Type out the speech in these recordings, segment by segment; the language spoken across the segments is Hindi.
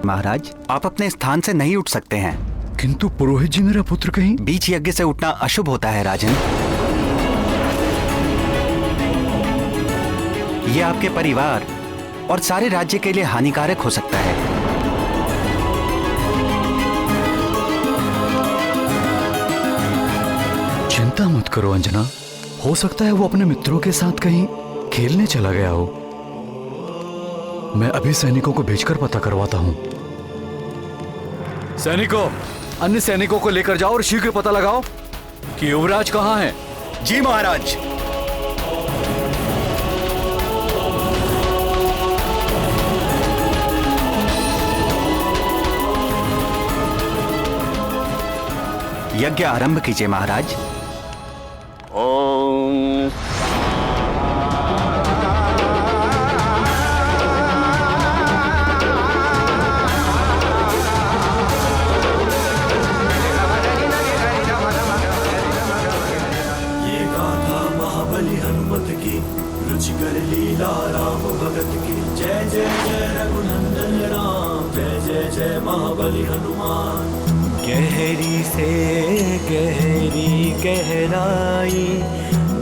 महाराज, आप अपने स्थान से नहीं उठ सकते हैं। किंतु पुरोहित जी, मेरा पुत्र कहीं। बीच यज्ञ से उठना अशुभ होता है राजन। ये आपके परिवार और सारे राज्य के लिए हानिकारक हो सकता है। चिंता मत करो अंजना, हो सकता है वो अपने मित्रों के साथ कहीं खेलने चला गया हो। मैं अभी सैनिकों को भेजकर पता करवाता हूं। सैनिकों, अन्य सैनिकों को लेकर जाओ और शीघ्र पता लगाओ कि युवराज कहां है। जी महाराज। यज्ञ आरंभ कीजिए महाराज। ओम ये गाथा महाबली हनुमत की, रुचिकर लीला राम भगत की। जय जय जय रघुनंदन राम, जय जय जय महाबली हनुमान। गहरी से गहरी गहराई,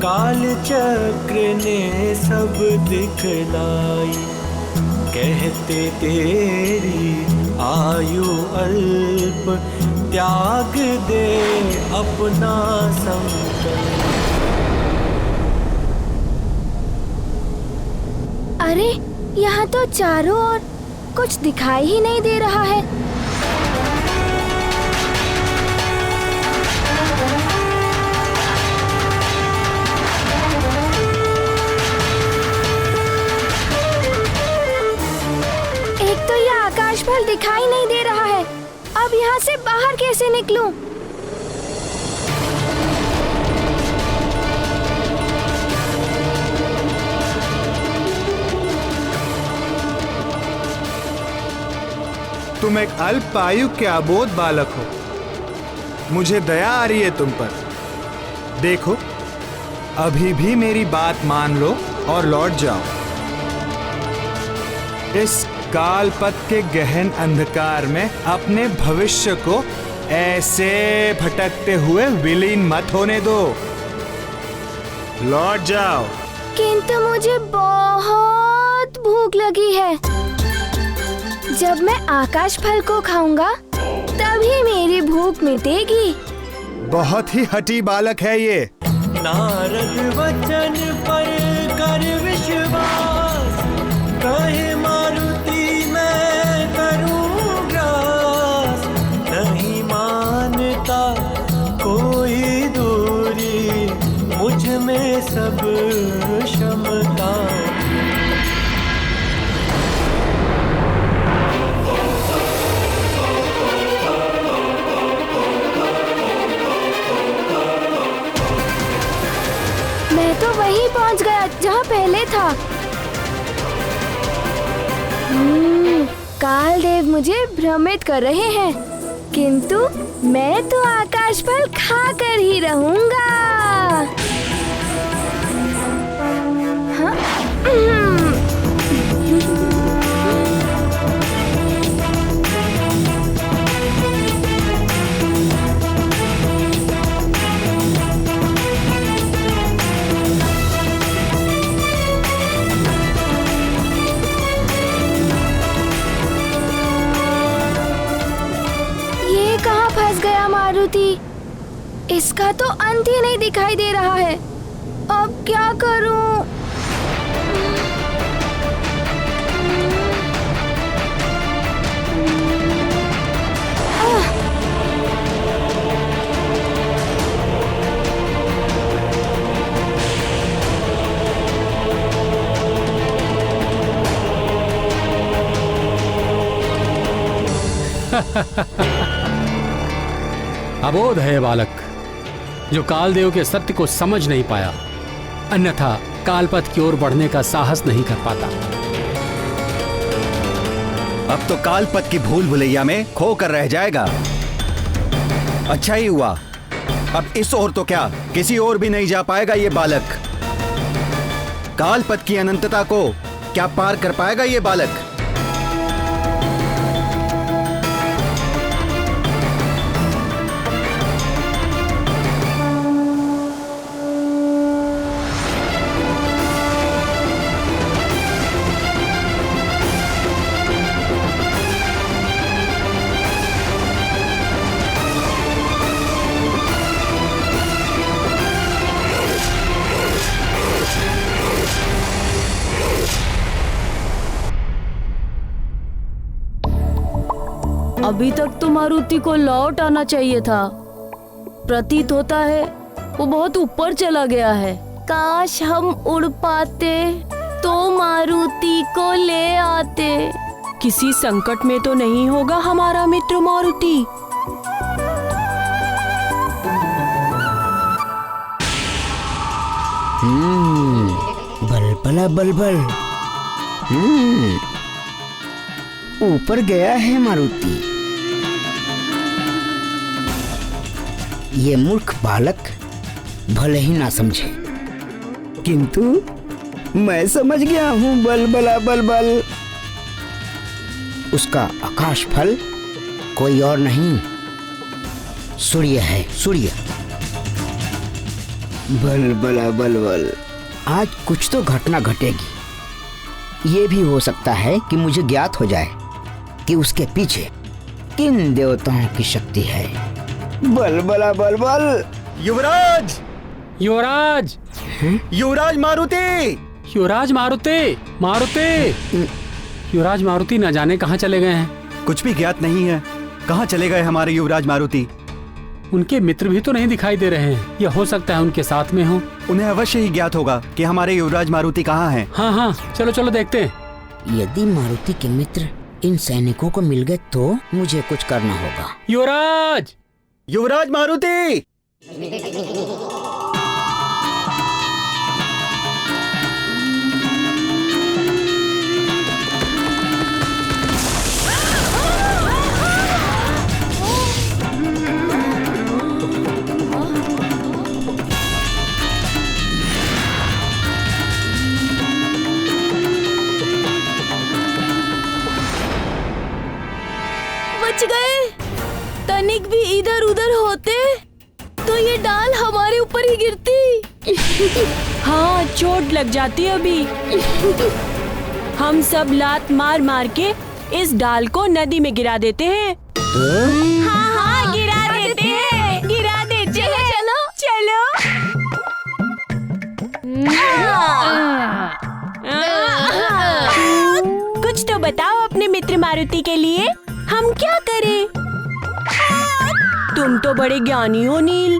काल चक्र ने सब दिखलाई। कहते तेरी आयु अल्प, त्याग दे अपना संकल्प। अरे, यहाँ तो चारों ओर कुछ दिखाई ही नहीं दे रहा है। एक तो यह आकाश फल दिखाई नहीं दे रहा है। अब यहाँ से बाहर कैसे निकलूं? तुम एक अल्प आयु के अबोध बालक हो। मुझे दया आ रही है तुम पर। देखो, अभी भी मेरी बात मान लो और लौट जाओ। इस कालपथ के गहन अंधकार में अपने भविष्य को ऐसे भटकते हुए विलीन मत होने दो। लौट जाओ। किंतु मुझे बहुत भूख लगी है। जब मैं आकाश फल को खाऊंगा तभी मेरी भूख मिटेगी। बहुत ही हठी बालक है ये। नारद वचन पर कर विश्वास, कहे मारुति मैं करूं ग्रास। नहीं मानता कोई दूरी, मुझ में सब क्षमता। मैं तो वहीं पहुंच गया जहां पहले था। कालदेव मुझे भ्रमित कर रहे हैं, किंतु मैं तो आकाश फल खाकर ही रहूंगा। हाँ? फंस गया मारुति। इसका तो अंत ही नहीं दिखाई दे रहा है। अब क्या करूं? अबोध है बालक, जो कालदेव के सत्य को समझ नहीं पाया, अन्यथा कालपथ की ओर बढ़ने का साहस नहीं कर पाता। अब तो कालपथ की भूल भुलैया में खो कर रह जाएगा। अच्छा ही हुआ, अब इस ओर तो क्या किसी और भी नहीं जा पाएगा ये बालक। कालपथ की अनंतता को क्या पार कर पाएगा ये बालक। अभी तक तो मारुति को लौट आना चाहिए था। प्रतीत होता है वो बहुत ऊपर चला गया है। काश हम उड़ पाते तो मारुति को ले आते। किसी संकट में तो नहीं होगा हमारा मित्र मारुति? बलबला बलबल। ऊपर गया है मारुति। ये मूर्ख बालक भले ही ना समझे, किंतु मैं समझ गया हूँ। बलबला बलबल, उसका आकाश फल कोई और नहीं, सूर्य है, सूर्य। बलबला बलबल, आज कुछ तो घटना घटेगी। ये भी हो सकता है कि मुझे ज्ञात हो जाए कि उसके पीछे किन देवताओं की शक्ति है। बलबला बलबल। युवराज, युवराज, युवराज मारुति, युवराज मारुति, मारुति, युवराज मारुति न जाने कहाँ चले गए हैं। कुछ भी ज्ञात नहीं है। कहाँ चले गए हमारे युवराज मारुति? उनके मित्र भी तो नहीं दिखाई दे रहे हैं। यह हो सकता है उनके साथ में हो। उन्हें अवश्य ही ज्ञात होगा कि हमारे युवराज मारुति कहाँ हैं। हाँ हाँ, चलो चलो देखते हैं। यदि मारुति के मित्र इन सैनिकों को मिल गए तो मुझे कुछ करना होगा। युवराज, युवराज मारुति, बच गए। तनिक भी इधर उधर होते तो ये डाल हमारे ऊपर ही गिरती। हाँ, चोट लग जाती अभी। हम सब लात मार मार के इस डाल को नदी में गिरा देते हैं। हाँ हाँ, गिरा देते हैं, गिरा देते हैं। चलो चलो। कुछ तो बताओ अपने मित्र मारुति के लिए, हम क्या करें? तुम तो बड़े ज्ञानी हो नील,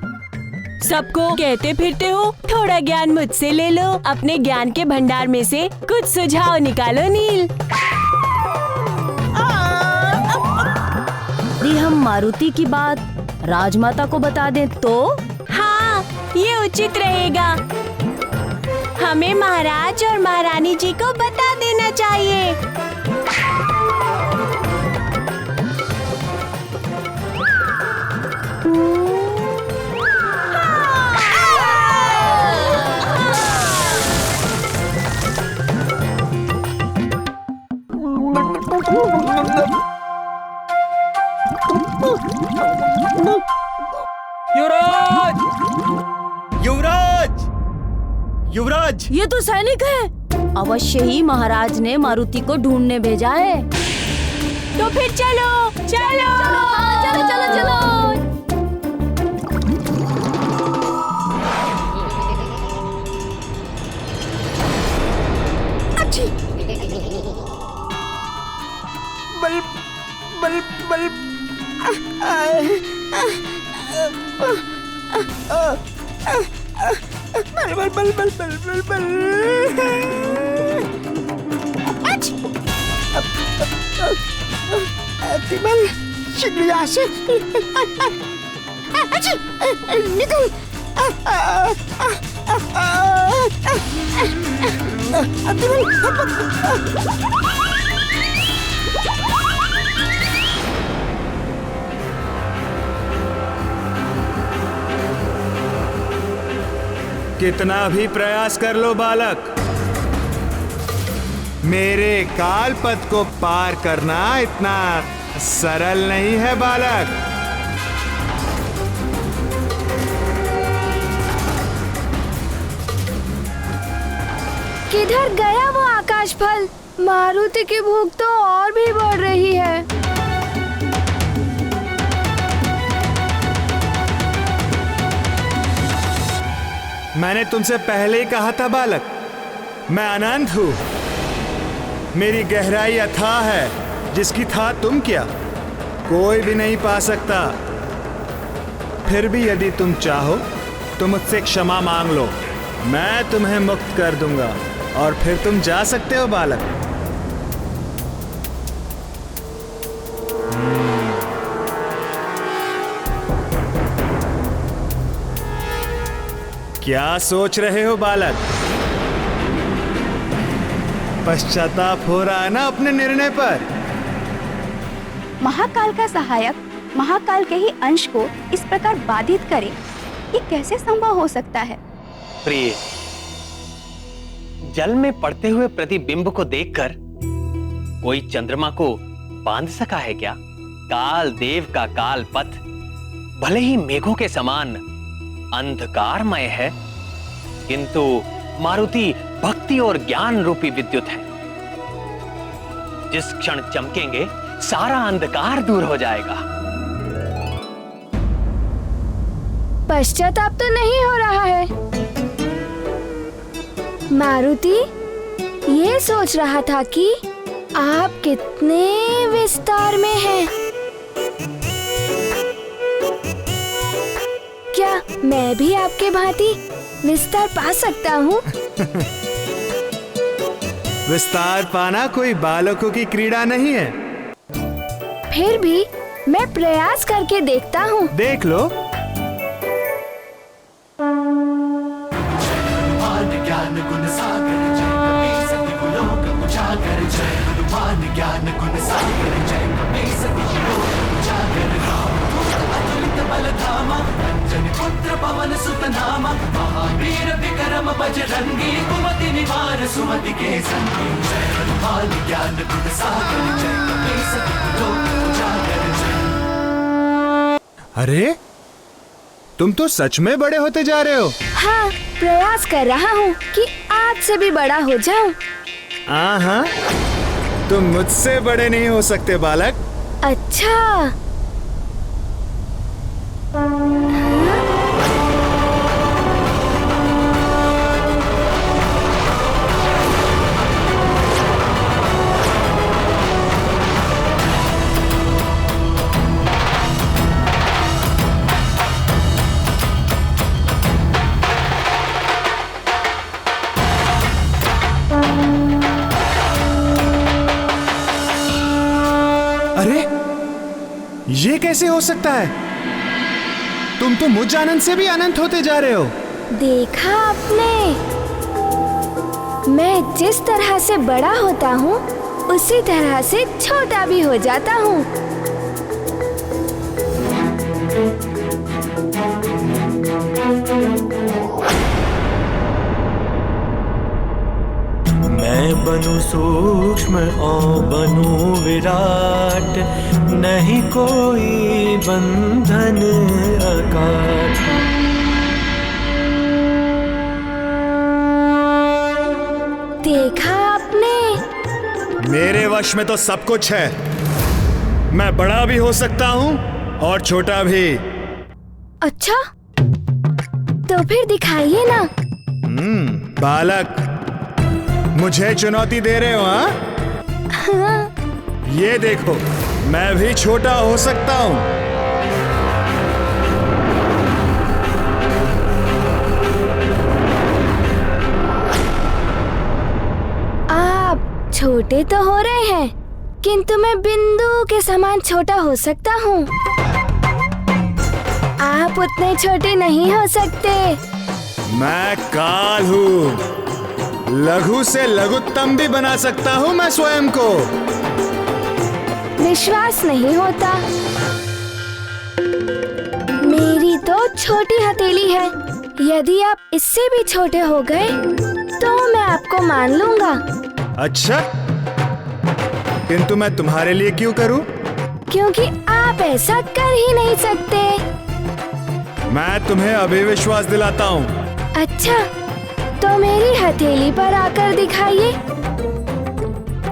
सबको कहते फिरते हो। थोड़ा ज्ञान मुझसे ले लो। अपने ज्ञान के भंडार में से कुछ सुझाव निकालो नील। यदि हम मारुति की बात राजमाता को बता दें तो? हाँ, ये उचित रहेगा। हमें महाराज और महारानी जी को बता देना चाहिए। युवराज, युवराज, युवराज, ये तो सैनिक है। अवश्य ही महाराज ने मारुति को ढूंढने भेजा है। तो फिर चलो चलो चलो चलो चलो। बल बल बल बल बल बल बल बल बल। तिमल, शीघ्र यहाँ से निकल। कितना भी प्रयास कर लो बालक, मेरे कालपथ को पार करना इतना सरल नहीं है बालक। किधर गया वो आकाश फल? मारुति की भूख तो और भी बढ़ रही है। मैंने तुमसे पहले ही कहा था बालक, मैं अनंत हूं। मेरी गहराई अथाह है, जिसकी था तुम क्या। कोई भी नहीं पा सकता। फिर भी यदि तुम चाहो तो मुझसे क्षमा मांग लो, मैं तुम्हें मुक्त कर दूंगा और फिर तुम जा सकते हो बालक। क्या सोच रहे हो बालक? पश्चाताप हो रहा है ना अपने निर्णय पर? महाकाल का सहायक महाकाल के ही अंश को इस प्रकार बाधित करे, ये कैसे संभव हो सकता है? प्रिय, जल में पड़ते हुए प्रतिबिंब को देखकर कोई चंद्रमा को बांध सका है क्या? काल देव का काल पथ भले ही मेघों के समान अंधकारमय है, किंतु मारुति भक्ति और ज्ञान रूपी विद्युत है। जिस क्षण चमकेंगे सारा अंधकार दूर हो जाएगा। पश्चाताप तो नहीं हो रहा है। मारुति ये सोच रहा था कि आप कितने विस्तार में हैं। क्या मैं भी आपके भांति विस्तार पा सकता हूँ? विस्तार पाना कोई बालकों की क्रीड़ा नहीं है। फिर भी मैं प्रयास करके देखता हूँ। देख लो। अरे तुम तो सच में बड़े होते जा रहे हो। हाँ, प्रयास कर रहा हूँ कि आपसे भी बड़ा हो जाऊं। हाँ, तुम मुझसे बड़े नहीं हो सकते बालक। अच्छा। अरे ये कैसे हो सकता है? तुम तो मुझ आनंद से भी अनंत होते जा रहे हो। देखा आपने? मैं जिस तरह से बड़ा होता हूँ उसी तरह से छोटा भी हो जाता हूँ। मैं बनूं सूक्ष्म और बनूं विराट, नहीं कोई बंधन अकाट। देखा आपने? मेरे वश में तो सब कुछ है। मैं बड़ा भी हो सकता हूँ और छोटा भी। अच्छा, तो फिर दिखाइए ना। बालक, मुझे चुनौती दे रहे हो? हाँ। ये देखो, मैं भी छोटा हो सकता हूँ। आप छोटे तो हो रहे हैं, किंतु मैं बिंदु के समान छोटा हो सकता हूँ। आप उतने छोटे नहीं हो सकते। मैं काल हूँ। लघु से लघुत्तम भी बना सकता हूँ मैं स्वयं को। विश्वास नहीं होता। मेरी तो छोटी हथेली है। यदि आप इससे भी छोटे हो गए तो मैं आपको मान लूंगा। अच्छा, किंतु मैं तुम्हारे लिए क्यों करूं? क्योंकि आप ऐसा कर ही नहीं सकते। मैं तुम्हें अभी विश्वास दिलाता हूँ। अच्छा, तो मेरी हथेली पर आकर दिखाइए,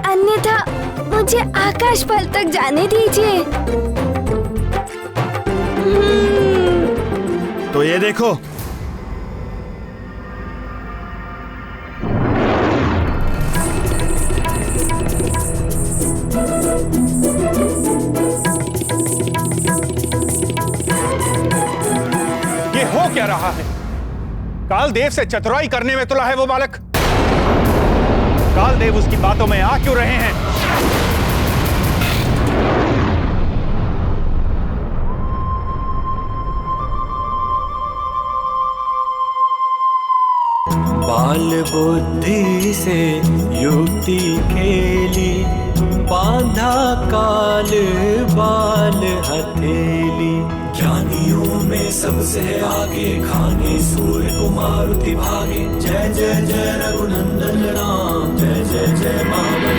अन्यथा मुझे आकाश पल तक जाने दीजिए। तो ये देखो, क्या रहा है? कालदेव से चतुराई करने में तुला है वो बालक। कालदेव उसकी बातों में आ क्यों रहे हैं? बाल बुद्धि से युक्ति खेली, बांधा काल बाल हथेली। ज्ञानियों में सबसे आगे खाने सूर्य को मारुति भागे। जय जय जय रघुनंदन राम, जय जय जय महाबली।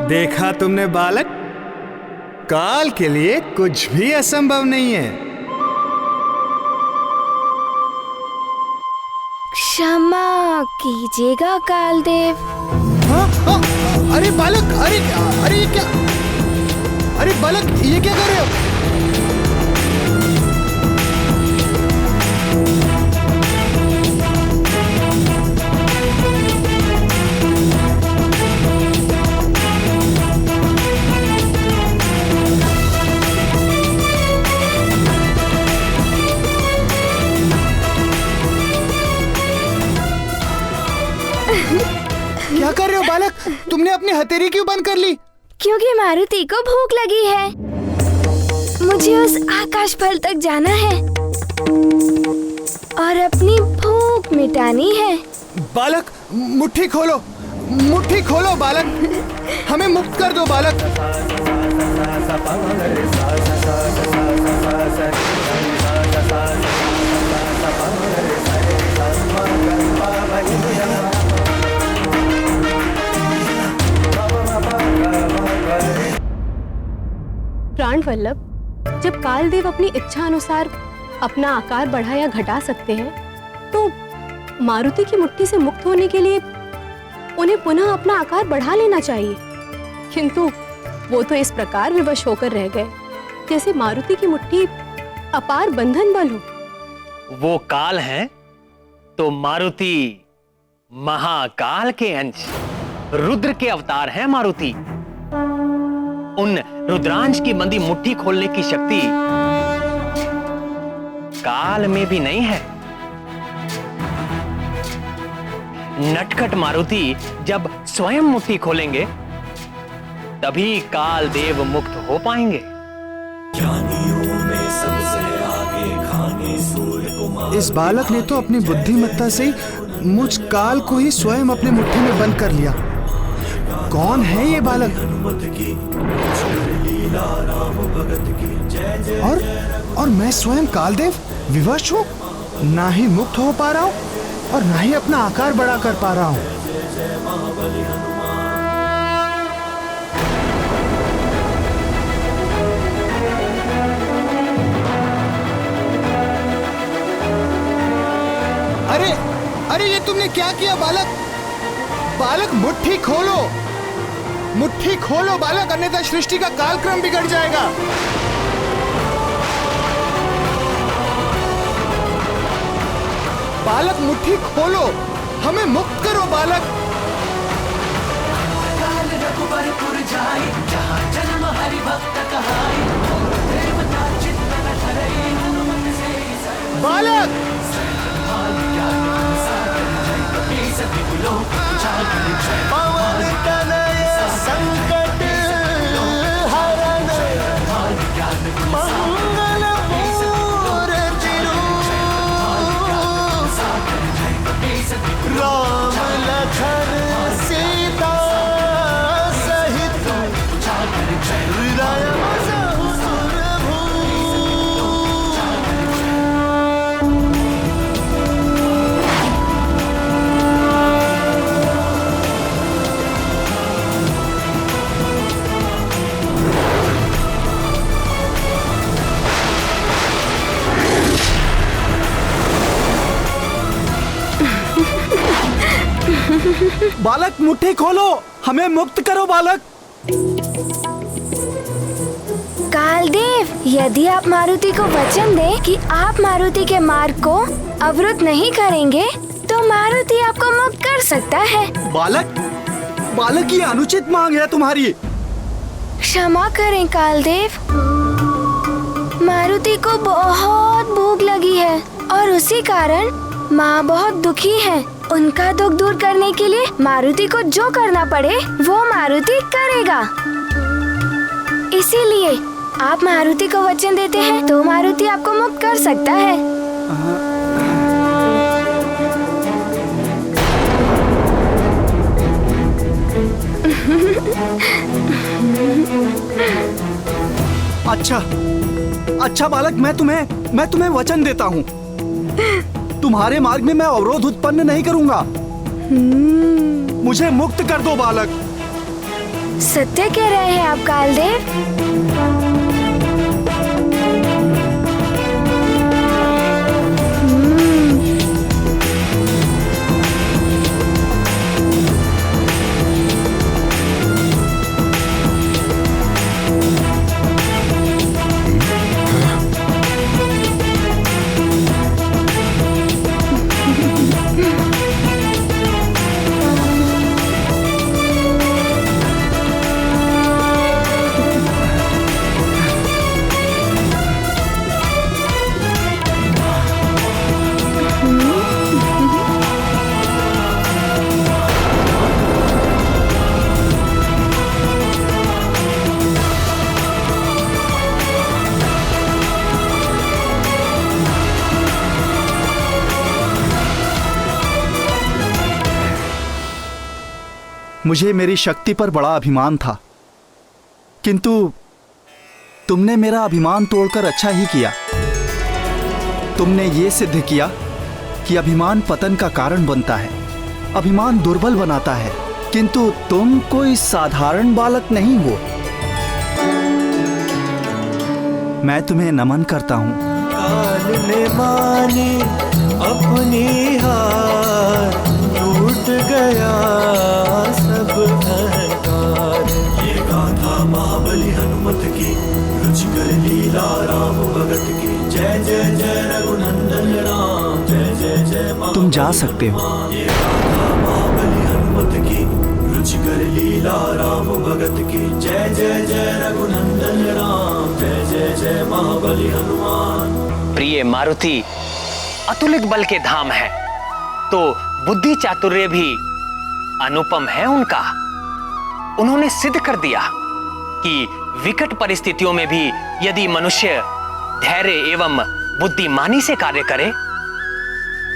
देखा तुमने बालक, काल के लिए कुछ भी असंभव नहीं है। क्षमा कीजिएगा कालदेव। अरे बालक, अरे ये क्या? अरे बालक, ये क्या कर रहे हो? क्या कर रहे हो बालक? तुमने अपनी हथेली क्यों बंद कर ली? क्योंकि मारुति को भूख लगी है। मुझे उस आकाश फल तक जाना है और अपनी भूख मिटानी है। बालक, मुट्ठी खोलो, मुट्ठी खोलो बालक, हमें मुक्त कर दो बालक। प्राण वल्लभ, जब कालदेव अपनी इच्छा अनुसार अपना आकार बढ़ा या घटा सकते हैं, तो मारुति की मुट्ठी से मुक्त होने के लिए उन्हें पुनः अपना आकार बढ़ा लेना चाहिए। किंतु वो तो इस प्रकार विवश होकर रह गए जैसे मारुति की मुट्ठी अपार बंधन बल हो। वो काल है तो मारुति महाकाल के अंश, रुद्र के अवतार हैं मारुति। उन रुद्रांश की बंदी मुट्ठी खोलने की शक्ति काल में भी नहीं है। नटखट मारुति जब स्वयं मुट्ठी खोलेंगे तभी काल देव मुक्त हो पाएंगे। ज्ञानियों में सबसे आगे खाने सूर्य को। इस बालक ने तो अपनी बुद्धिमत्ता से ही मुझ काल को ही स्वयं अपने मुट्ठी में बंद कर लिया। कौन है ये बालक? और मैं स्वयं कालदेव विवश हूँ, ना ही मुक्त हो पा रहा हूँ और ना ही अपना आकार बड़ा कर पा रहा हूँ। अरे अरे, ये तुमने क्या किया बालक? बालक, मुट्ठी खोलो, मुट्ठी खोलो बालक, अन्यथा सृष्टि का कालक्रम बिगड़ जाएगा। बालक, मुट्ठी खोलो, हमें मुक्त करो बालक। बालक, संकट हरण मंगल मूर्ति राम लखन सीता सहित हृदय बालक, मुट्ठी खोलो, हमें मुक्त करो बालक। कालदेव, यदि आप मारुति को वचन दें कि आप मारुति के मार्ग को अवरुद्ध नहीं करेंगे, तो मारुति आपको मुक्त कर सकता है। बालक, बालक, ये अनुचित मांग है तुम्हारी। क्षमा करें कालदेव। मारुति को बहुत भूख लगी है और उसी कारण माँ बहुत दुखी है। उनका दुख दूर करने के लिए मारुति को जो करना पड़े वो मारुति करेगा। इसीलिए आप मारुति को वचन देते हैं तो मारुति आपको मुक्त कर सकता है। अच्छा अच्छा बालक, मैं तुम्हें वचन देता हूँ, तुम्हारे मार्ग में मैं अवरोध उत्पन्न नहीं करूँगा। मुझे मुक्त कर दो बालक। सत्य कह रहे हैं आप कालदेव? मुझे मेरी शक्ति पर बड़ा अभिमान था, किंतु तुमने मेरा अभिमान तोड़कर अच्छा ही किया। तुमने ये सिद्ध किया कि अभिमान पतन का कारण बनता है, अभिमान दुर्बल बनाता है, किंतु तुम कोई साधारण बालक नहीं हो। मैं तुम्हें नमन करता हूँ। काल ने मानी अपनी हार, टूट गया सब अहंकार। ये गाथा महाबली हनुमत की, रुचिकर लीला राम भगत की। जय जय जय रघुनंदन राम, जय जय जय। तुम जा सकते हो। ये गाथा महाबली हनुमत की, रुचिकर लीला राम भगत की। जय जय जय रघुनंदन राम, जय जय जय महाबली हनुमान। प्रिय मारुति अतुलित बल के धाम है, तो बुद्धि चातुर्य भी अनुपम है उनका। उन्होंने सिद्ध कर दिया कि विकट परिस्थितियों में भी यदि मनुष्य धैर्य एवं बुद्धिमानी से कार्य करे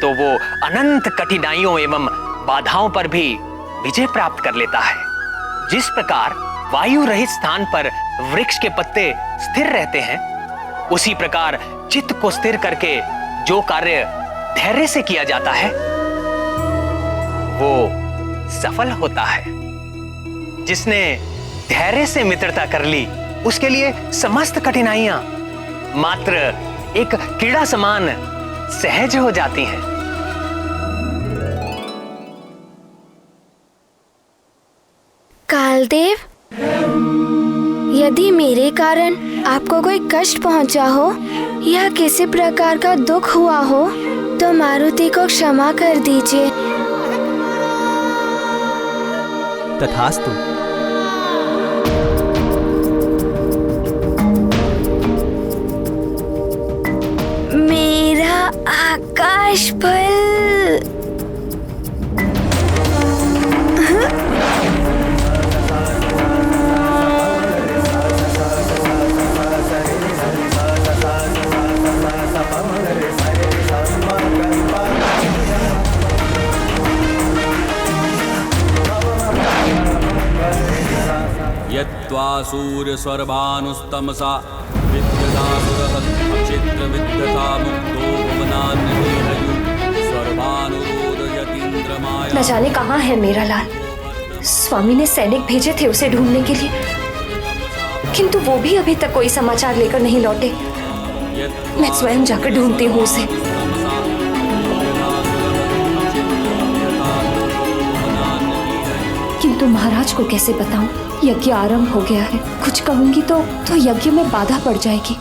तो वो अनंत कठिनाइयों एवं बाधाओं पर भी विजय प्राप्त कर लेता है। जिस प्रकार वायु रहित स्थान पर वृक्ष के पत्ते स्थिर रहते हैं, उसी प्रकार चित्त को स्थिर करके जो कार्य धैर्य से किया जाता है वो सफल होता है। जिसने धैर्य से मित्रता कर ली, उसके लिए समस्त कठिनाइयां मात्र एक कीड़ा समान सहज हो जाती हैं। कालदेव, यदि मेरे कारण आपको कोई कष्ट पहुंचा हो या किसी प्रकार का दुख हुआ हो तो मारुति को क्षमा कर दीजिए। तथास्तु। मेरा आकाश फल। यत्वा सूर्यस्वर्भानुस्तमसा विद्यतासुरहक्षेत्र विद्यता मुक्तो भुवनान्यदेहयु सर्वानुरोदयतीन्द्रमाया। न जाने कहाँ है मेरा लाल। स्वामी ने सैनिक भेजे थे उसे ढूंढने के लिए, किंतु वो भी अभी तक कोई समाचार लेकर नहीं लौटे। मैं स्वयं जाकर ढूंढती हूँ उसे। किंतु महाराज को कैसे बताऊं? यज्ञ आरंभ हो गया है। कुछ कहूंगी तो यज्ञ में बाधा पड़ जाएगी।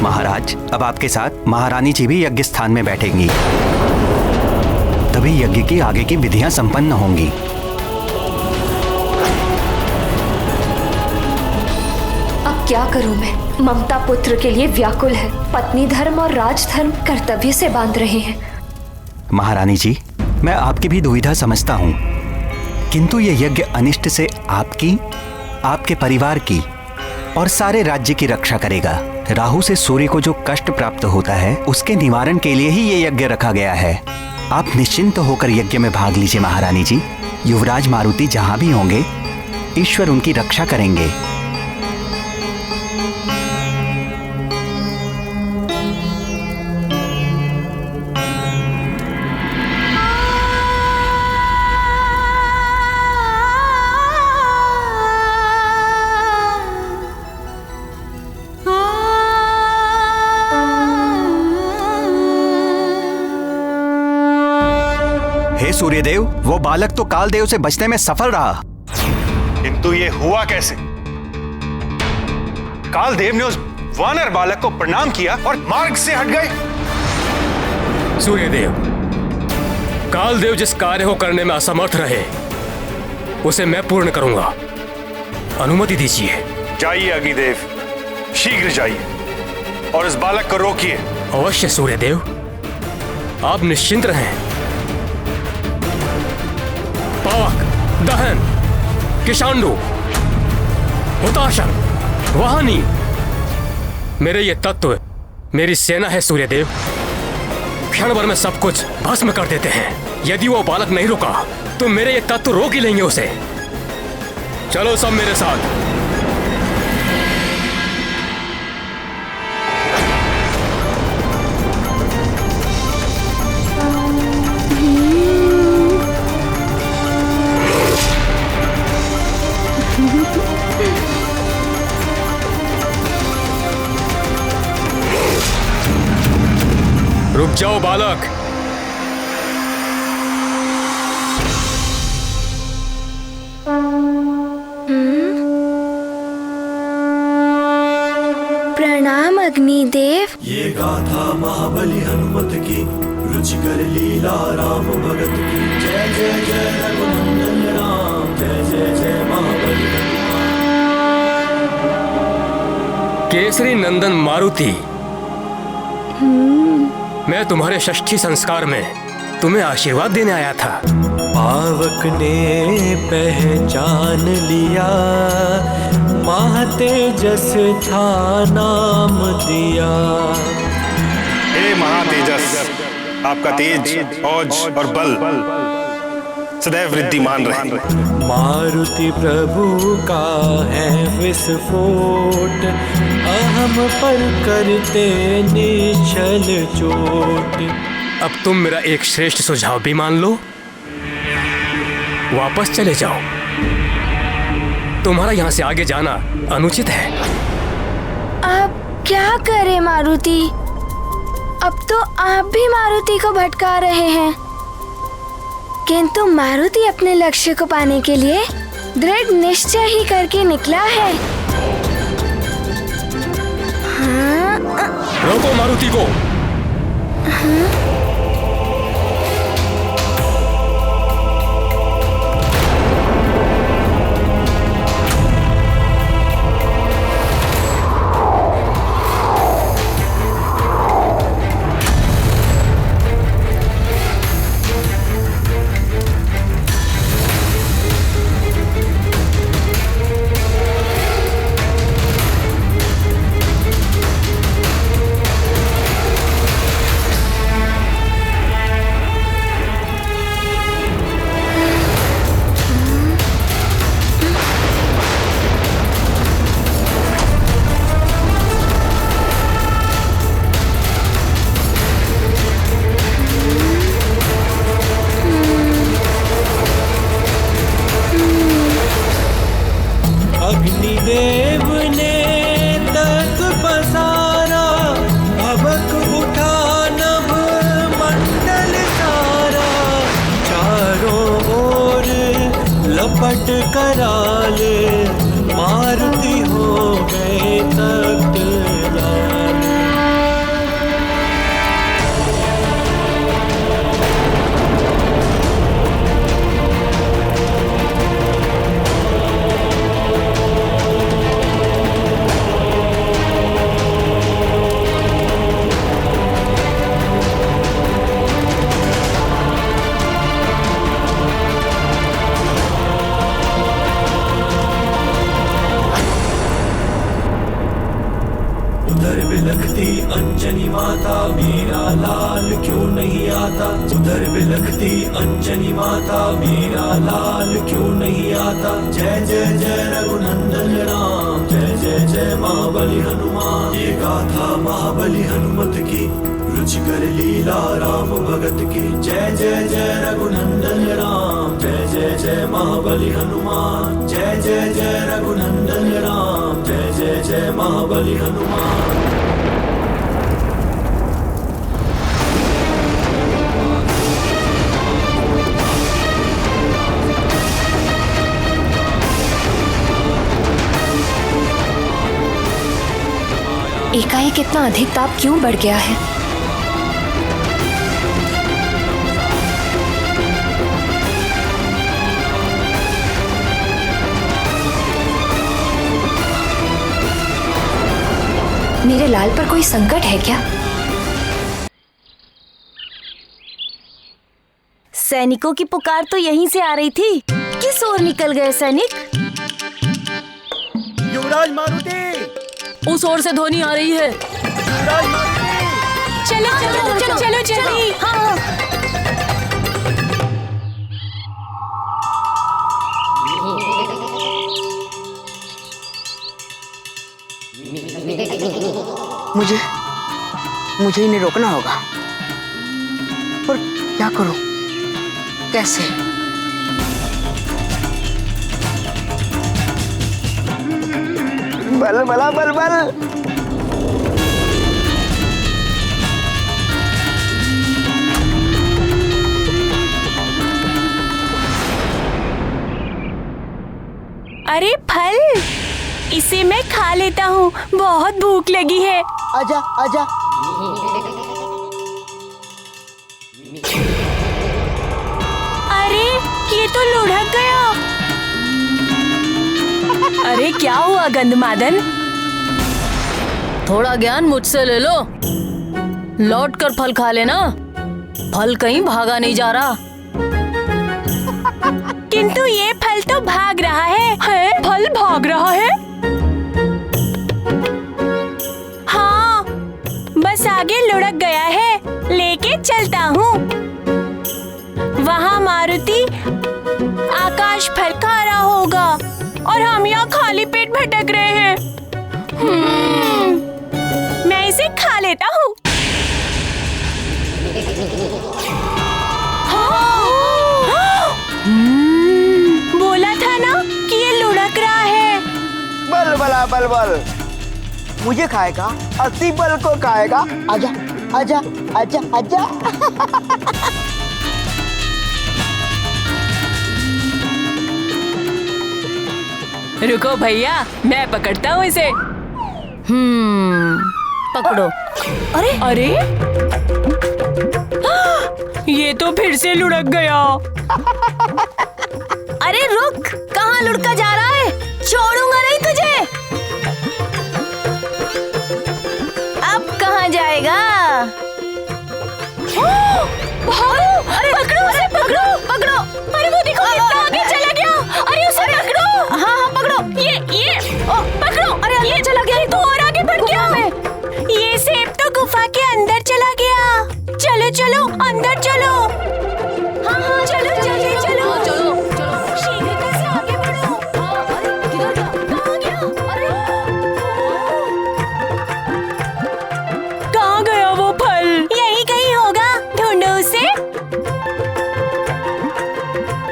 महाराज, महाराज, अब आपके साथ महारानी जी भी यज्ञ स्थान में बैठेंगी, तभी यज्ञ की आगे की विधियां संपन्न होंगी। अब क्या करूं मैं? ममता पुत्र के लिए व्याकुल है, पत्नी धर्म और राजधर्म कर्तव्य से बांध रहे हैं। महारानी जी, मैं आपकी भी दुविधा समझता हूँ, किंतु ये यज्ञ अनिष्ट से आपकी, आपके परिवार की और सारे राज्य की रक्षा करेगा। राहु से सूर्य को जो कष्ट प्राप्त होता है, उसके निवारण के लिए ही ये यज्ञ रखा गया है। आप निश्चिंत होकर यज्ञ में भाग लीजिए महारानी जी। युवराज मारुति जहाँ भी होंगे, ईश्वर उनकी रक्षा करेंगे। हे सूर्यदेव, वो बालक तो कालदेव से बचने में सफल रहा, किंतु ये हुआ कैसे? कालदेव ने उस वानर बालक को प्रणाम किया और मार्ग से हट गए। सूर्यदेव, कालदेव जिस कार्य को करने में असमर्थ रहे, उसे मैं पूर्ण करूंगा। अनुमति दीजिए। जाइए अग्निदेव, शीघ्र जाइए और इस बालक को रोकिए। अवश्य सूर्यदेव, आप निश्चिंत रहें। पावक, दहन, किशांडु, हुताशन, वाहनी, मेरे ये तत्व मेरी सेना है सूर्यदेव। क्षण भर में सब कुछ भस्म कर देते हैं। यदि वो बालक नहीं रुका तो मेरे ये तत्व रोक ही लेंगे उसे। चलो सब मेरे साथ। रुक जाओ बालक। प्रणाम अग्निदेव। ये गाथा महाबली हनुमत की, रुचिकर लीला राम भगत की। जय जय जय रघुनंदन राम, जय जय जय महाबली हनुमान। केसरी नंदन मारुति, मैं तुम्हारे षष्ठी संस्कार में तुम्हें आशीर्वाद देने आया था। पावक ने पहचान लिया, महातेजस था नाम दिया। हे महातेजस, आपका तेज, औज और बल सदैव वृद्धिमान रहे। मारुति प्रभु का है विस्फोट, अहम पर करते निश्चल चोट। अब तुम मेरा एक श्रेष्ठ सुझाव भी मान लो, वापस चले जाओ। तुम्हारा यहाँ से आगे जाना अनुचित है। अब क्या करें मारुति? अब तो आप भी मारुति को भटका रहे हैं, किंतु मारुति अपने लक्ष्य को पाने के लिए दृढ़ निश्चय ही करके निकला है। हाँ? रोको मारुति को। हाँ? अग्निदेव ने तक पसारा, भबक उठा नभ मंडल सारा। चारों ओर लपट कराले, मारुति हो गए तख्त लाल। अंजनी माता, मेरा लाल क्यों नहीं आता। उधर बिलखती अंजनी माता, मेरा लाल क्यों नहीं आता। जय जय जय रघुनंदन राम, जय जय जय महाबली हनुमान। ये गाथा महाबली हनुमत की, रुचिकर लीला राम भगत की। जय जय जय रघुनंदन राम, जय जय जय महाबली हनुमान। जय जय जय रघुनंदन राम, जय जय जय महाबली हनुमान। एकाएक इतना अधिक ताप क्यों बढ़ गया है? मेरे लाल पर कोई संकट है क्या? सैनिकों की पुकार तो यहीं से आ रही थी। किस ओर निकल गए सैनिक? युवराज मारुति, उस ओर से ध्वनि आ रही है। चलो चलो चलो चलो जल्दी। हाँ मुझे इन्हें रोकना होगा, पर क्या करूं, कैसे? बल बला बल बल। अरे फल, इसे मैं खा लेता हूँ, बहुत भूख लगी है। आजा आजा। अरे ये तो लुढ़क गया। अरे क्या हुआ गंधमादन? थोड़ा ज्ञान मुझसे ले लो, लौट कर फल खा लेना। फल कहीं भागा नहीं जा रहा। किंतु ये फल तो भाग रहा है? फल भाग रहा है? हाँ, बस आगे लुढ़क गया है, लेके चलता हूँ। वहाँ मारुति आकाश फल खा रहा होगा और हम यहाँ खाली पेट भटक रहे हैं। मैं इसे खा लेता हूँ। बोला था ना कि ये लुढ़क रहा है। बल बला बल बल, मुझे खाएगा, अति बल को खाएगा। आजा आजा आजा आजा। रुको भैया, मैं पकड़ता हूँ इसे। पकड़ो। अरे अरे, ये तो फिर से लुढ़क गया। अरे रुक, कहाँ लुढ़का जा रहा है? छोड़ूंगा नहीं तुझे। अब कहाँ जाएगा? भागो! अरे पकड़ो उसे, पकड़ो पकड़ो। अरे वो देखो कितना आगे चला गया। अरे उसे पकड़ो। हाँ पकड़ो। ये पकड़ो। अरे ये चला गया, तो और आगे बढ़ गया। ये सेब तो गुफा के अंदर चला गया। चलो चलो अंदर चलो। हाँ चलो जल्दी चलो। शीघ्रता से आगे बढ़ो। अरे किधर गया? कहाँ गया? अरे कहाँ गया वो फल? यही कहीं होगा, ढूंढो उसे।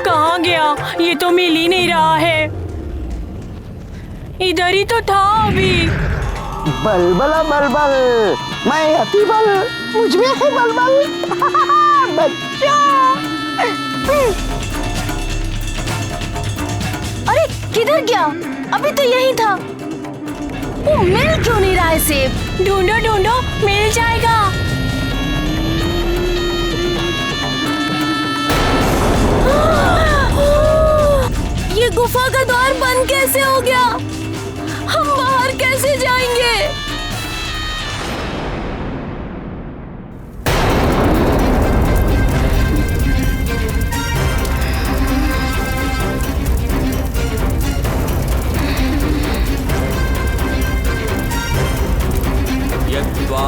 कहाँ गया? ये तो मिल ही नहीं रहा है। इधर ही तो था अभी। बल बला बल बल, मैं अति बल, मुझ में है बल बल। बच्चा। अरे किधर गया? अभी तो यही था। वो मिल क्यों नहीं रहा है सेब? ढूंढो ढूंढो, मिल जाएगा। ये गुफा का द्वार बंद कैसे हो गया? हम बाहर कैसे जाएंगे? यद्वा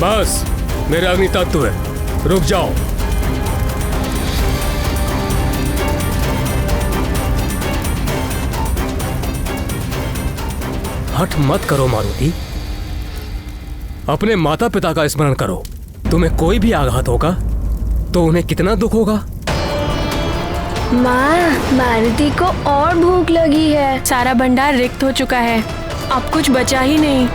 बस मेरे अग्नि तत्व है, रुक जाओ। हठ मत करो मारुति, अपने माता पिता का स्मरण करो। तुम्हें कोई भी आघात होगा तो उन्हें कितना दुख होगा। माँ, मारुति को और भूख लगी है। सारा भंडार रिक्त हो चुका है, अब कुछ बचा ही नहीं।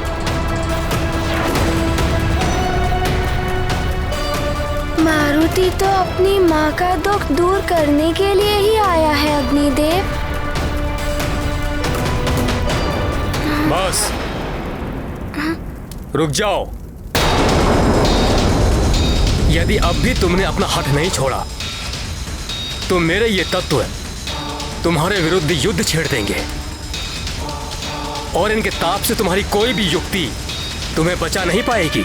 मारुति तो अपनी माँ का दुख दूर करने के लिए ही आया है अग्निदेव। बस रुक जाओ। यदि अब भी तुमने अपना हठ नहीं छोड़ा तो मेरे ये तत्व तुम्हारे विरुद्ध युद्ध छेड़ देंगे और इनके ताप से तुम्हारी कोई भी युक्ति तुम्हें बचा नहीं पाएगी।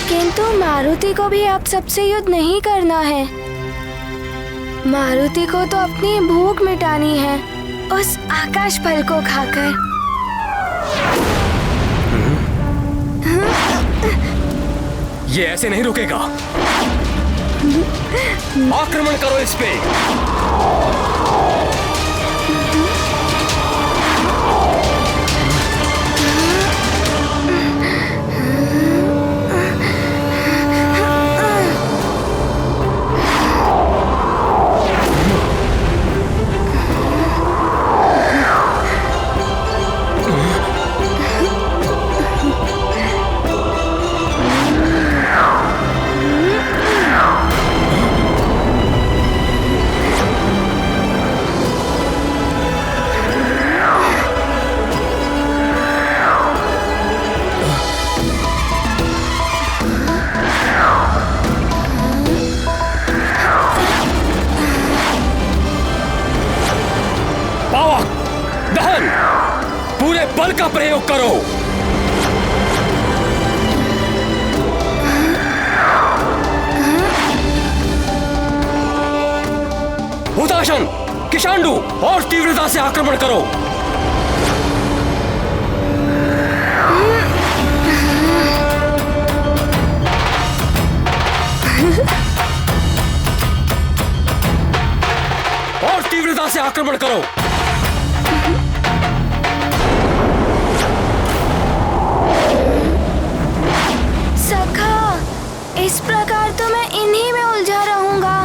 किंतु मारुति को भी आप सबसे युद्ध नहीं करना है। मारुति को तो अपनी भूख मिटानी है उस आकाश फल को खाकर। ये ऐसे नहीं रुकेगा। आक्रमण करो इस पे। बल का प्रयोग करो। हुताशन, किशांडू और तीव्रता से आक्रमण करो। और तीव्रता से आक्रमण करो। इस प्रकार तो मैं इन्हीं में उलझा रहूंगा,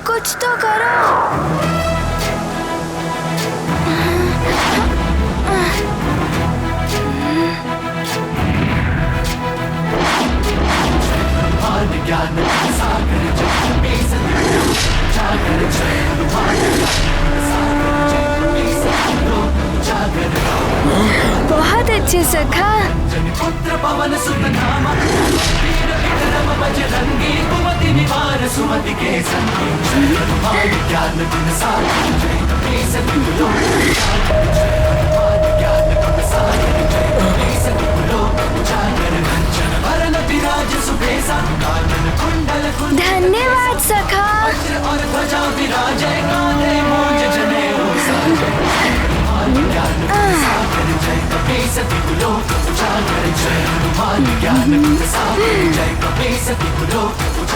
कुछ तो करो। बहुत अच्छे सखा। पुत्र पवन सुत नामा वीर विक्रम बजरंगी कुमति निवार सुमति के संगी हनुमान ज्ञान गुण सागर जय कपीस तिहुलो हनुमान ज्ञान गुण सागर जय कपीस तिहुलो उजागर कंचन वरण विराज सुबेसा कानन कुंडल कुंडल। धन्यवाद सखा। वज्र और ध्वजा विराजय कांधे मूंज जनेऊ साजय हनुमान ज्ञान गुण सागर जय कपीस तिहुलो उजागर जय हनुमान ज्ञान गुण सागर जय कपीस तिहुलो।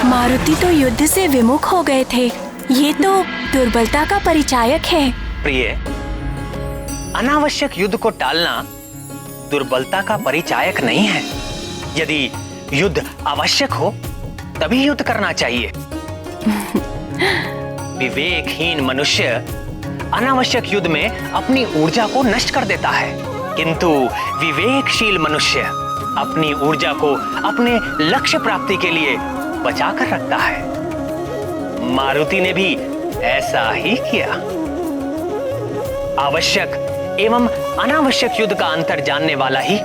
मारुति तो युद्ध से विमुख हो गए थे, ये तो दुर्बलता का परिचायक है। प्रिय, अनावश्यक युद्ध को टालना दुर्बलता का परिचायक नहीं है। यदि युद्ध आवश्यक हो तभी युद्ध करना चाहिए। विवेकहीन मनुष्य अनावश्यक युद्ध में अपनी ऊर्जा को नष्ट कर देता है, किंतु विवेकशील मनुष्य अपनी ऊर्जा को अपने लक्ष्य प्राप्ति के लिए बचा कर रखता है। मारुति ने भी ऐसा ही किया। आवश्यक एवं अनावश्यक युद्ध का अंतर जानने वाला ही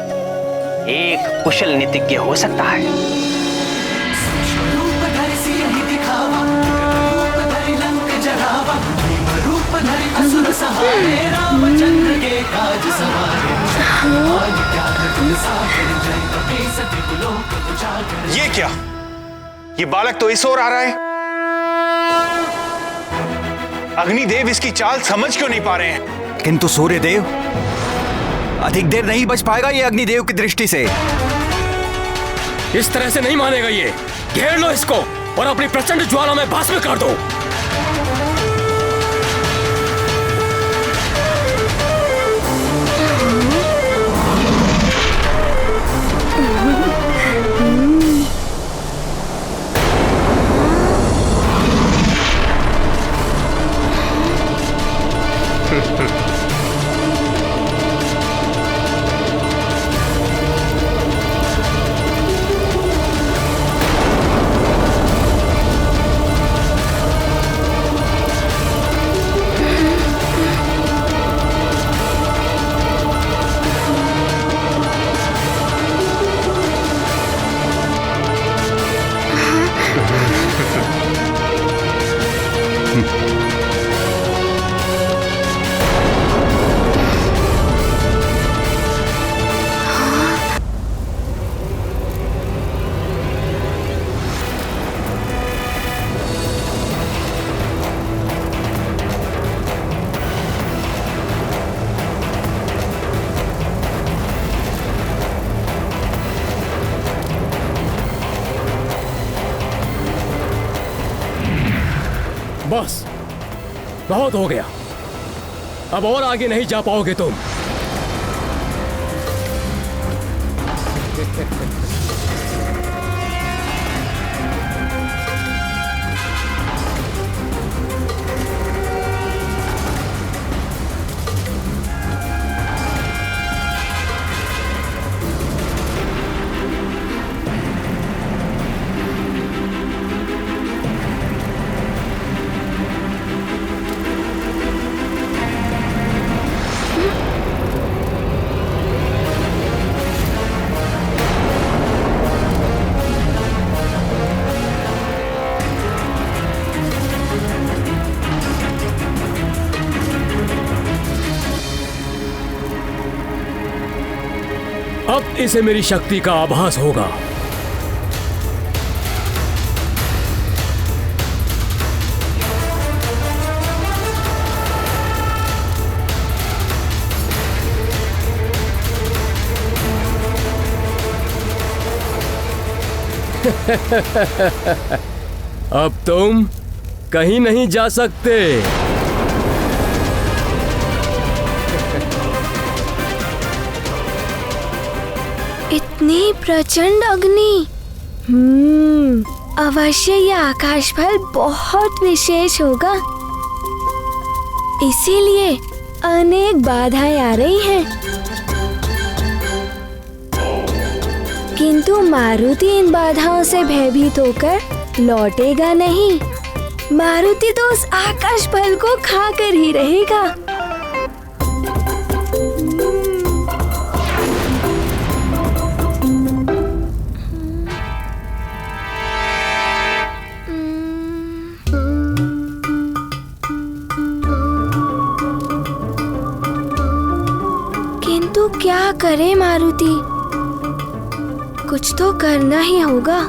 एक कुशल नीतिज्ञ हो सकता है। रामचंद्र के काज सवारे ये क्या? ये बालक तो इस ओर आ रहा है। अग्निदेव इसकी चाल समझ क्यों नहीं पा रहे हैं? किंतु सूर्यदेव, अधिक देर नहीं बच पाएगा ये अग्निदेव की दृष्टि से। इस तरह से नहीं मानेगा ये। घेर लो इसको और अपनी प्रचंड ज्वाला में भस्म कर दो। बस बहुत हो गया, अब और आगे नहीं जा पाओगे तुम। अब इसे मेरी शक्ति का आभास होगा। अब तुम कहीं नहीं जा सकते। इतनी प्रचंड अग्नि। अवश्य यह आकाश फल बहुत विशेष होगा, इसीलिए अनेक बाधाएं आ रही हैं। किंतु मारुति इन बाधाओं से भयभीत होकर लौटेगा नहीं। मारुति तो उस आकाश फल को खाकर ही रहेगा। किंतु क्या करे मारुति, कुछ तो करना ही होगा।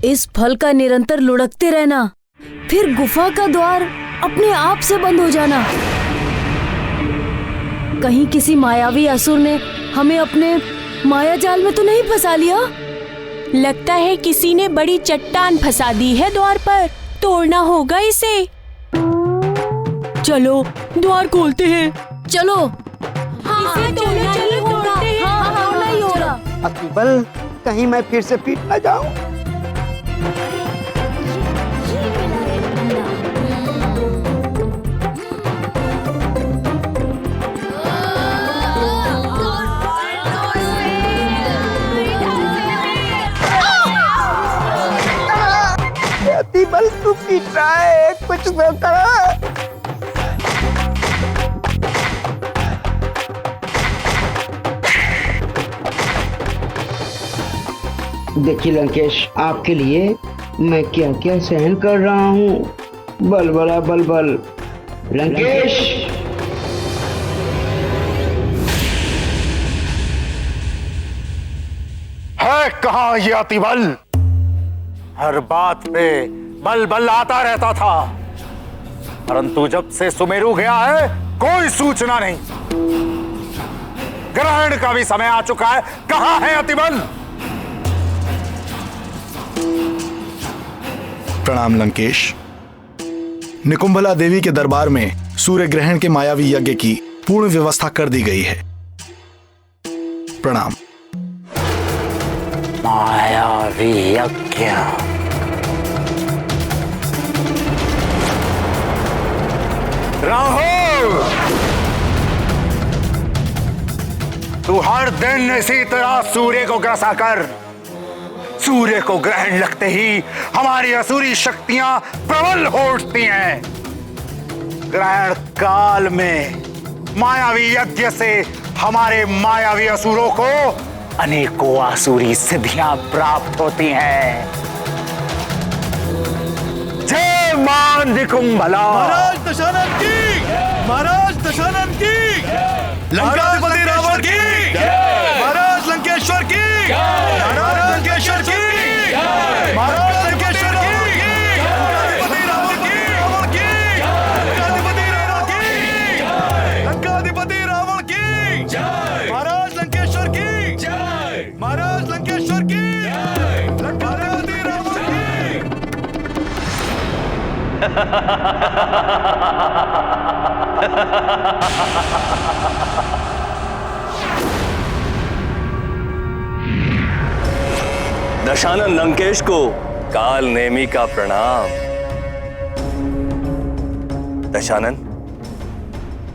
इस फल का निरंतर लुढ़कते रहना, फिर गुफा का द्वार अपने आप से बंद हो जाना। कहीं किसी मायावी असुर ने हमें अपने माया जाल में तो नहीं फंसा लिया? लगता है किसी ने बड़ी चट्टान फंसा दी है द्वार पर, तोड़ना होगा इसे। चलो द्वार खोलते हैं। चलो। इसे तोड़ना ही होगा। अकबल, कहीं मैं फिर से पीट न जाऊं। बल तू पीट रहा है, कुछ तो करो। देखिए लंकेश, आपके लिए मैं क्या क्या सहन कर रहा हूँ। बलबला बलबल। लंकेश, है कहाँ ये अतिबल? हर बात पे बल बल आता रहता था, परंतु जब से सुमेरु गया है कोई सूचना नहीं। ग्रहण का भी समय आ चुका है, कहाँ है अतिबल? प्रणाम लंकेश। निकुंभला देवी के दरबार में सूर्य ग्रहण के मायावी यज्ञ की पूर्ण व्यवस्था कर दी गई है। प्रणाम। मायावी यज्ञ? राहुल, तू हर दिन इसी तरह सूर्य को ग्रसा कर। सूर्य को ग्रहण लगते ही हमारी असुरी शक्तियां प्रबल हो उठती हैं। ग्रहण काल में मायावी यज्ञ से हमारे मायावी असुरों को अनेकों आसुरी सिद्धियां प्राप्त होती हैं। जय मां निकुंभला। महाराज दशानन की, महाराज दशानन की, लंकाधिपति रावण की, महाराज लंकेश्वर की, महाराज लंकेश्वर की, महाराज लंकेश्वर की, लंकाधिपति रावण की, लंकाधिपति रावण की, लंकाधिपति रावण की, महाराज लंकेश्वर की, महाराज लंकेश्वर की, लंकाधिपति रावण दशानन लंकेश को काल नेमी का प्रणाम। दशानन,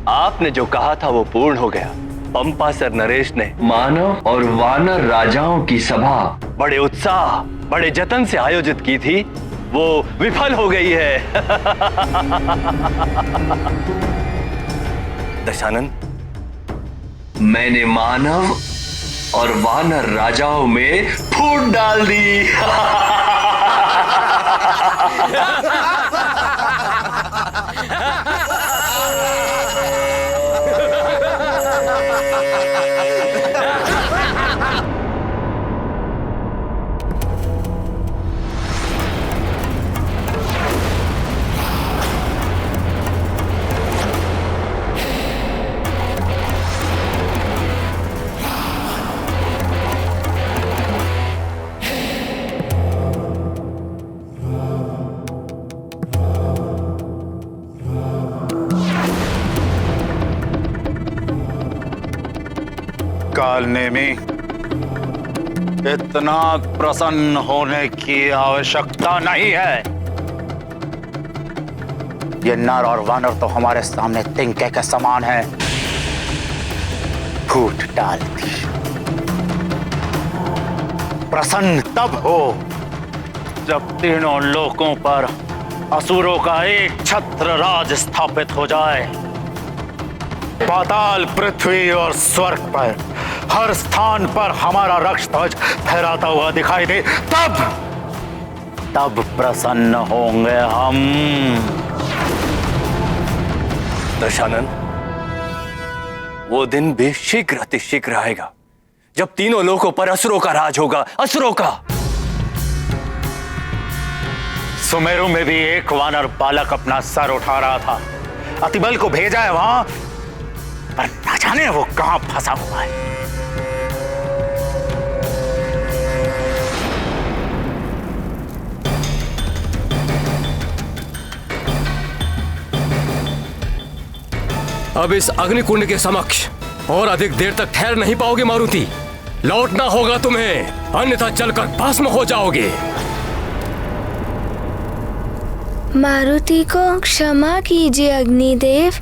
आपने जो कहा था वो पूर्ण हो गया। पंपासर नरेश ने मानव और वानर राजाओं की सभा बड़े उत्साह, बड़े जतन से आयोजित की थी, वो विफल हो गई है। दशानन, मैंने मानव और वानर राजाओं में फूट डाल दी। कालनेमी, इतना प्रसन्न होने की आवश्यकता नहीं है। ये नर और वानर तो हमारे सामने तिनके के समान है। फूट डालती। प्रसन्न तब हो जब तीनों लोकों पर असुरों का एक छत्र राज स्थापित हो जाए। पाताल, पृथ्वी और स्वर्ग पर हर स्थान पर हमारा रक्त ध्वज फहराता हुआ दिखाई दे, तब प्रसन्न होंगे हम। दशानन, वो दिन भी शीघ्र अतिशीघ्र आएगा जब तीनों लोकों पर असुरों का राज होगा। असुरों का। सुमेरु में भी एक वानर बालक अपना सर उठा रहा था। अतिबल को भेजा है वहां, पर न जाने वो कहां फंसा हुआ है। अब इस अग्निकुंड के समक्ष और अधिक देर तक ठहर नहीं पाओगे मारुति। लौटना होगा तुम्हें, अन्यथा जलकर भस्म हो जाओगे। मारुति को क्षमा कीजिए अग्निदेव।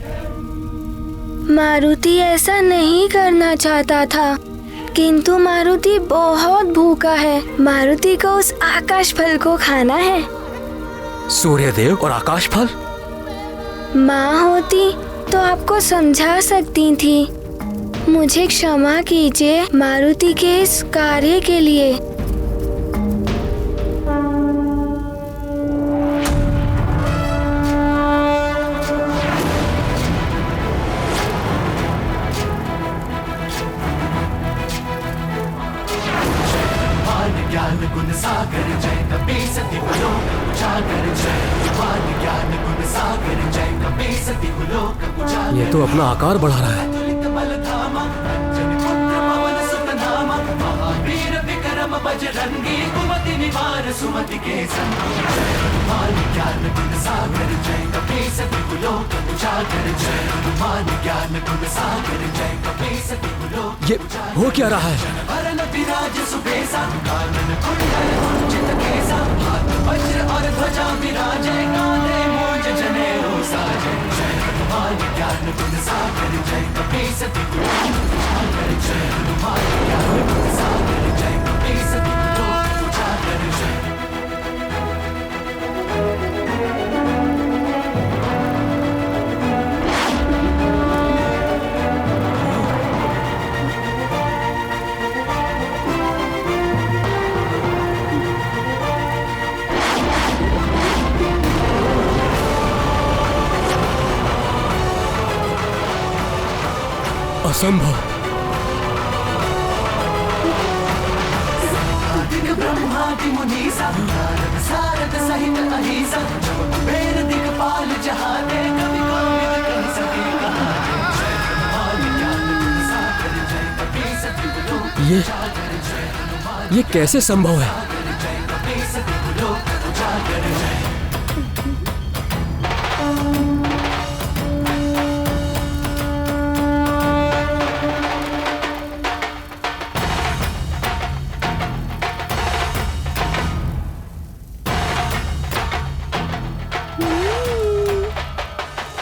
मारुति ऐसा नहीं करना चाहता था, किंतु मारुति बहुत भूखा है। मारुति को उस आकाश फल को खाना है। सूर्यदेव और आकाश फल? माँ होती तो आपको समझा सकती थी। मुझे क्षमा कीजिए मारुति के इस कार्य के लिए। ज्ञान गुण सागर जय कपी सती लोक उजागर जय ज्ञान गुण सागर जय कपी सती लोक उजागर। ये तो अपना आकार बढ़ा रहा है। महावीर विक्रम बजरंगी कुमति निवार सुमति के संग ज्ञान गुण सागर जय कपी सती लोक उजागर जय ज्ञान गुण सागर जय कपी सती लोक। ये हो क्या रहा है? विराज सुबेसा कानन कुंडल कुंचित केसा हाथ वज्र और ध्वजा विराजे कांधे मूंज जनेऊ साजे जय हनुमान ज्ञान गुण सागर जय कपी सती उजागर जय हनुमान ज्ञान गुण सागर जय कपी सती उजागर जय। असंभव। ब्रह्मादि मुनीसा नारद सारद सहित अहिसा कुबेर दिक्पाल जहाने कवि कोविद कह सके कहानी जय हनुमान ज्ञान गुण सागर जय कपी सती लोक उजागर जय ये कैसे संभव है? जय कपी सती लोक उजागर जय।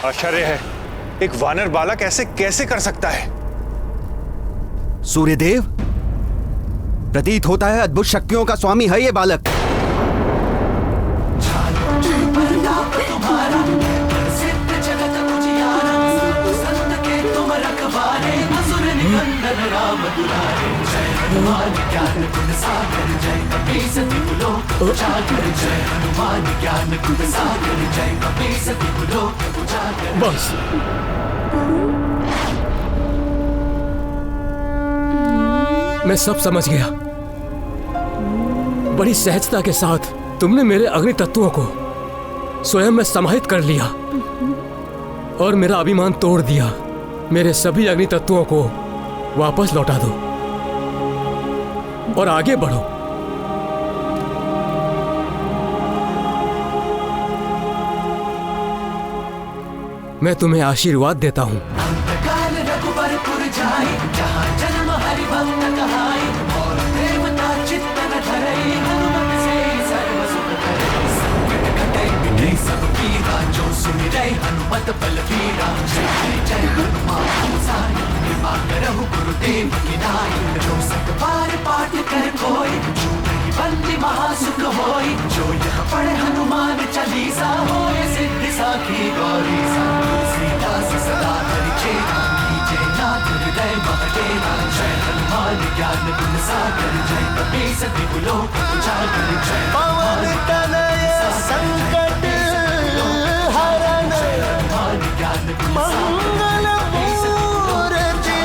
आश्चर्य है, एक वानर बालक ऐसे कैसे कर सकता है? सूर्यदेव, प्रतीत होता है अद्भुत शक्तियों का स्वामी है ये बालक। तुम्हारा सिद्ध जगत उजियारा संत के तुम रखवारे असुर निकंदन राम दुलारे जय हनुमान ज्ञान गुण सागर जय कपी सती लोक उजागर जय हनुमान ज्ञान गुण सागर जय कपी सती लोक उजागर। बस मैं सब समझ गया। बड़ी सहजता के साथ तुमने मेरे अग्नि तत्वों को स्वयं में समाहित कर लिया और मेरा अभिमान तोड़ दिया। मेरे सभी अग्नि तत्वों को वापस लौटा दो और आगे बढ़ो। मैं तुम्हें आशीर्वाद देता हूं। काल रघुबरपुर जाई जहाँ जन्म हरि भक्त कहाई और देवता चित्त न धरई हनुमत से सर्व सुख करई संकट कटई मिटई सब पीरा जो सुमिरै हनुमत बलबीरा जय जय हनुमान गोसाई कृपा करहु गुरुदेव की नाई जो सत बार पाठ कर कोई छूटहि बंदी महासुख होई जो यह पढ़े हनुमान चालीसा होए सिद्धि साखी गौरी सा सीतास सदा हरि चेरा कीजे नाथ हृदय महडेरा जय हनुमान ज्ञान गुण सागर जय कपी सती लोक उजागर जय पवन तनय संकट हरण ज्ञान गुण मंगल मूर्ति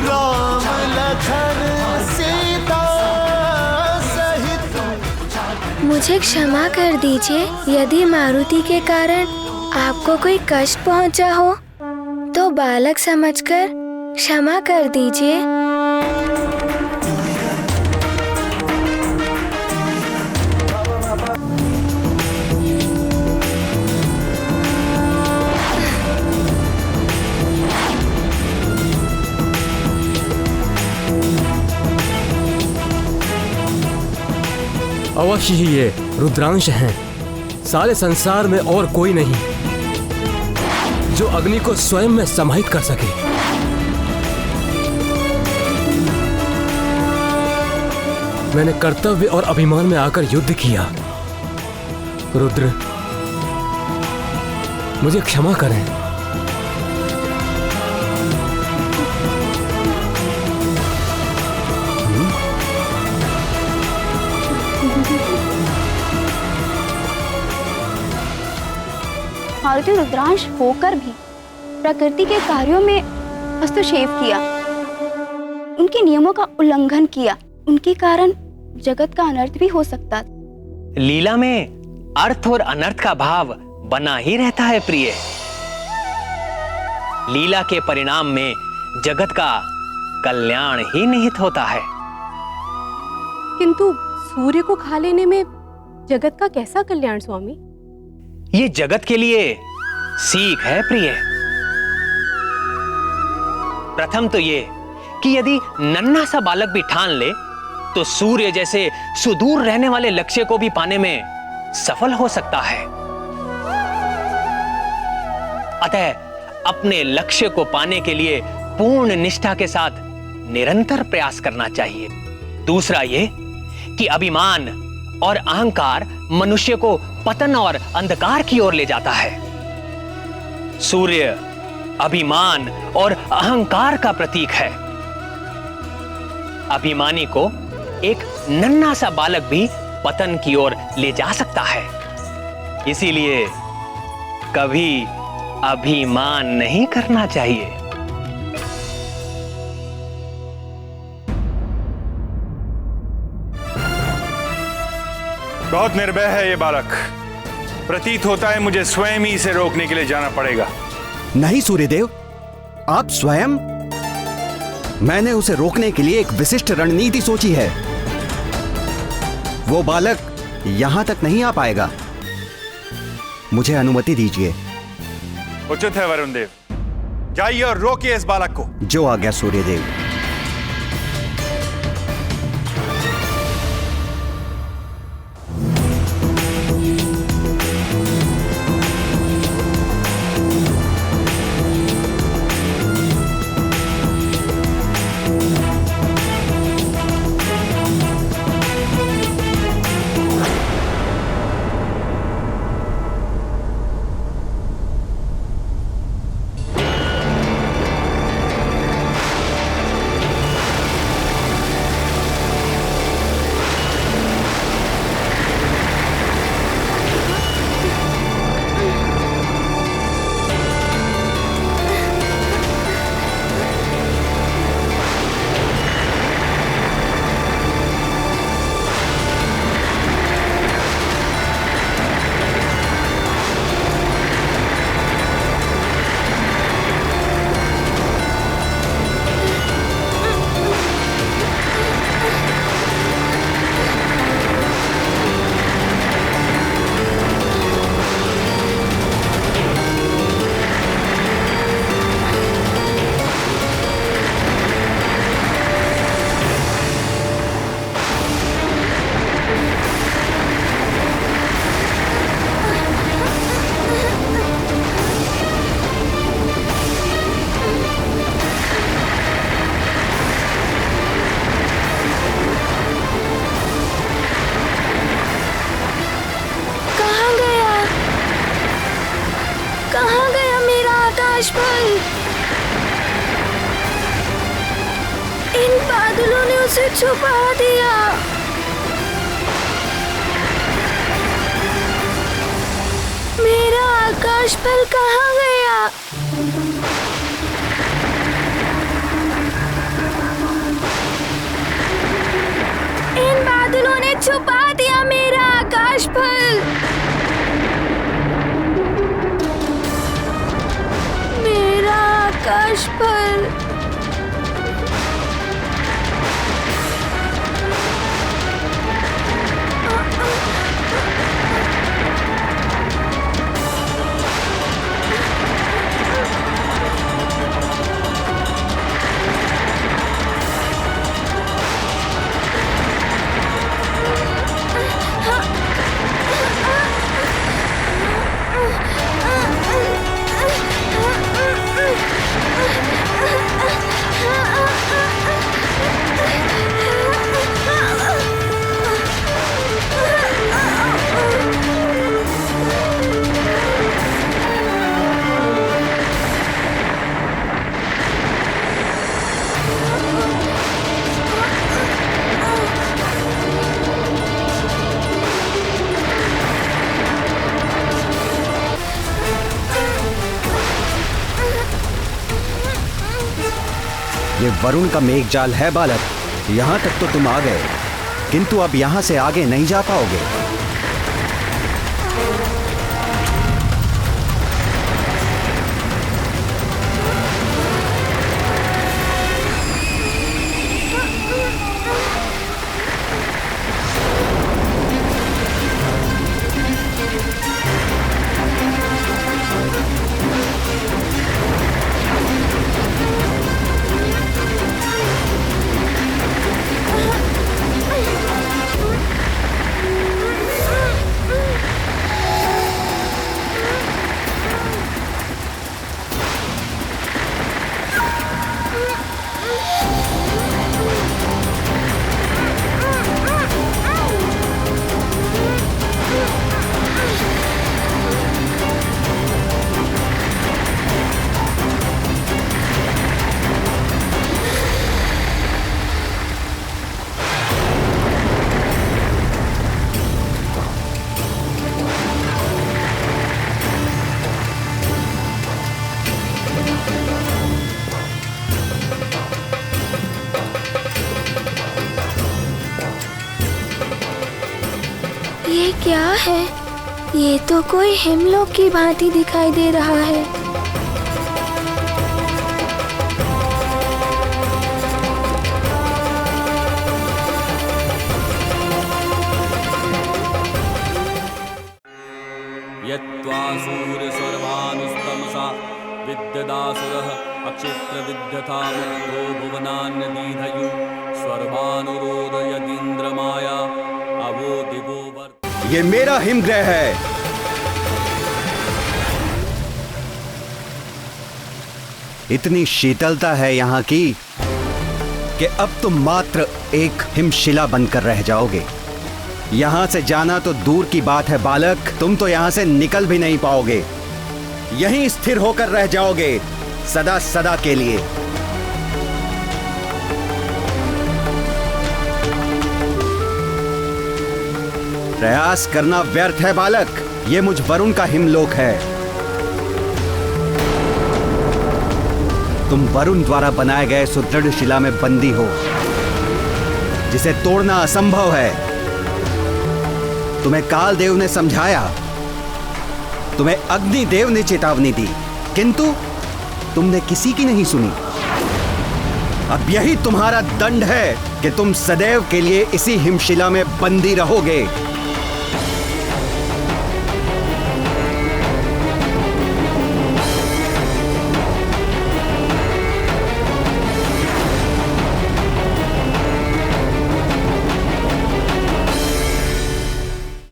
राम लखन सीता सहित। मुझे क्षमा कर दीजिए यदि मारुति के कारण आपको कोई कष्ट पहुंचा हो तो बालक समझकर क्षमा कर दीजिए। अवश्य ही ये रुद्रांश हैं। सारे संसार में और कोई नहीं जो अग्नि को स्वयं में समाहित कर सके। मैंने कर्तव्य और अभिमान में आकर युद्ध किया रुद्र, मुझे क्षमा करें। मारुति रुद्रांश होकर भी प्रकृति के कार्यों में हस्तक्षेप किया, उनके नियमों का उल्लंघन किया। उनके कारण जगत का अनर्थ भी हो सकता। लीला में अर्थ और अनर्थ का भाव बना ही रहता है प्रिय। लीला के परिणाम में जगत का कल्याण ही निहित होता है। किंतु सूर्य को खा लेने में जगत का कैसा कल्याण स्वामी? ये जगत के लिए सीख है प्रिय। प्रथम तो ये कि यदि नन्हा सा बालक भी ठान ले तो सूर्य जैसे सुदूर रहने वाले लक्ष्य को भी पाने में सफल हो सकता है। अतः अपने लक्ष्य को पाने के लिए पूर्ण निष्ठा के साथ निरंतर प्रयास करना चाहिए। दूसरा ये कि अभिमान और अहंकार मनुष्य को पतन और अंधकार की ओर ले जाता है। सूर्य अभिमान और अहंकार का प्रतीक है। अभिमानी को एक नन्हा सा बालक भी पतन की ओर ले जा सकता है। इसीलिए कभी अभिमान नहीं करना चाहिए। बहुत निर्भय है ये बालक। प्रतीत होता है मुझे स्वयं ही इसे रोकने के लिए जाना पड़ेगा। नहीं सूर्यदेव, आप स्वयं? मैंने उसे रोकने के लिए एक विशिष्ट रणनीति सोची है। वो बालक यहां तक नहीं आ पाएगा। मुझे अनुमति दीजिए। उचित है वरुण देव, जाइए और रोकिए इस बालक को। जो आज्ञा सूर्यदेव। इन बादलों ने उसे छुपा दिया। मेरा आकाश फल कहाँ गया? इन बादलों ने छुपा दिया मेरा आकाश फल। मेरा आकाश फल। ये वरुण का मेघजाल है बालक। यहाँ तक तो तुम आ गए, किंतु अब यहाँ से आगे नहीं जा पाओगे। ये क्या है? ये तो कोई हिमलोक की भांति दिखाई दे रहा है। यत्त्वा सूर्यस्वर्भानुस्तमसा विद्यदासुरः अक्षित्र विद्यथा मुक्तो भुवनान्यदीधयु स्वर्भानुरोधयतीन्द्रमाया अवो दिवो वर्त। ये मेरा हिमग्रह है। इतनी शीतलता है यहाँ की कि अब तुम मात्र एक हिमशिला बनकर रह जाओगे। यहाँ से जाना तो दूर की बात है बालक, तुम तो यहाँ से निकल भी नहीं पाओगे। यहीं स्थिर होकर रह जाओगे सदा सदा के लिए। प्रयास करना व्यर्थ है बालक, ये मुझ वरुण का हिमलोक है। तुम वरुण द्वारा बनाए गए सुदृढ़ शिला में बंदी हो, जिसे तोड़ना असंभव है। तुम्हें कालदेव ने समझाया, तुम्हें अग्निदेव ने चेतावनी दी, किंतु तुमने किसी की नहीं सुनी। अब यही तुम्हारा दंड है कि तुम सदैव के लिए इसी हिमशिला में बंदी रहोगे।